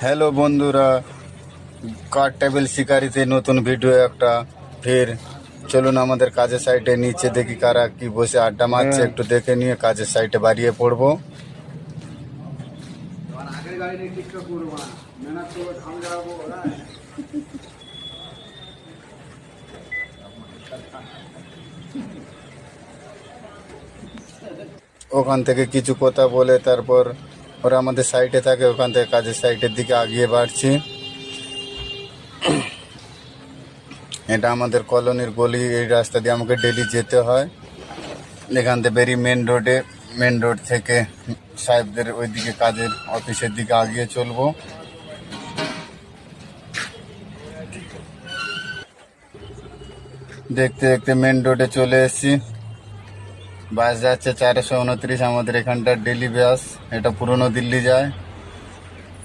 Hello বন্ধুরা, কার table শিকারিতে নতুন video একটা। ফির চলুন আমাদের কাজের সাইটে নিচে দেখি কারা কি বসে আড্ডা মারছে, একটু দেখে নিয়ে কাজের সাইটে বাড়িয়ে পড়বো। ওখান থেকে কিছু কথা বলে তারপর ওরা আমাদের সাইটে থাকে, ওখান থেকে কাজের সাইটের দিকে আগিয়ে বাড়ছি। এটা আমাদের কলোনির গলি, এই রাস্তা দিয়ে আমাকে ডেলি যেতে হয়। এখান থেকে বেরিয়ে মেন রোড থেকে সাহেবদের ওইদিকে কাজের অফিসের দিকে আগিয়ে চলবো। দেখতে দেখতে মেন রোডে চলে এসেছি। বাস যাচ্ছে 429, আমাদের এখানটার ডেলি বাস। এটা পুরনো দিল্লি যায়।